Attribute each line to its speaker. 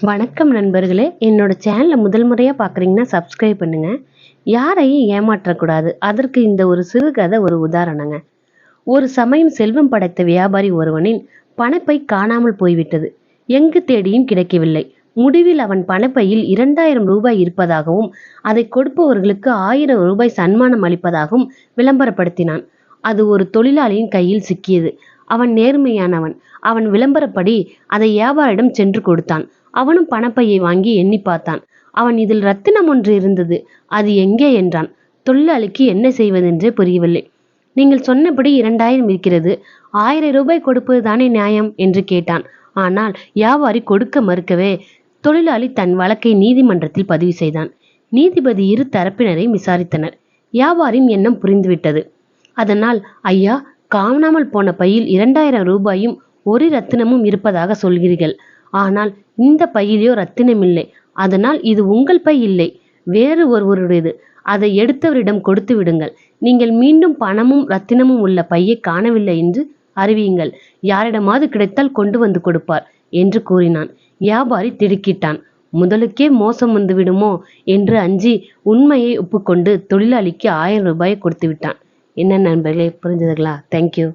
Speaker 1: வணக்கம் நண்பர்களே, என்னோட சேனலை முதல் முறையாக பார்க்குறீங்கன்னா சப்ஸ்கிரைப் பண்ணுங்க. யாரையும் ஏமாற்றக்கூடாது, அதற்கு இந்த ஒரு சிறுகதை ஒரு உதாரணங்க. ஒரு சமயம் செல்வம் படைத்த வியாபாரி ஒருவனின் பணப்பை காணாமல் போய்விட்டது. எங்கு தேடியும் கிடைக்கவில்லை. முடிவில் அவன் பணப்பையில் 2000 ரூபாய் இருப்பதாகவும் அதை கொடுப்பவர்களுக்கு 1000 ரூபாய் சன்மானம் அளிப்பதாகவும் விளம்பரப்படுத்தினான். அது ஒரு தொழிலாளியின் கையில் சிக்கியது. அவன் நேர்மையானவன். அவன் விளம்பரப்படி அதை வியாபாரியிடம் சென்று கொடுத்தான். அவனும் பணப்பையை வாங்கி எண்ணி பார்த்தான். அவன் இதில் ரத்தினம் ஒன்று இருந்தது, அது எங்கே என்றான். தொழிலாளிக்கு என்ன செய்வதென்றே புரியவில்லை. நீங்கள் சொன்னபடி 2000 இருக்கிறது, 1000 ரூபாய் கொடுப்பது தானே நியாயம் என்று கேட்டான். ஆனால் வியாபாரி கொடுக்க மறுக்கவே தொழிலாளி தன் வழக்கை நீதிமன்றத்தில் பதிவு செய்தான். நீதிபதி இரு தரப்பினரையும் விசாரித்தனர். வியாபாரியின் எண்ணம் புரிந்துவிட்டது. அதனால், ஐயா, காணாமல் போன பையில் 2000 ரூபாயும் ஒரு ரத்தினமும் இருப்பதாக சொல்கிறீர்கள். ஆனால் இந்த பையிலோ ரத்தினம் இல்லை. அதனால் இது உங்கள் பை இல்லை, வேறு ஒருவருடையது. அதை எடுத்தவரிடம் கொடுத்து விடுங்கள். நீங்கள் மீண்டும் பணமும் ரத்தினமும் உள்ள பையை காணவில்லை என்று அறிவியுங்கள். யாரிடமாவது கிடைத்தால் கொண்டு வந்து கொடுப்பார் என்று கூறினான். வியாபாரி திடுக்கிட்டான். முதலுக்கே மோசம் வந்து விடுமோ என்று அஞ்சி உண்மையை ஒப்புக்கொண்டு தொழிலாளிக்கு 1000 ரூபாயை கொடுத்து விட்டான். என்ன நண்பர்களே, புரிஞ்சதுங்களா? தேங்க்யூ.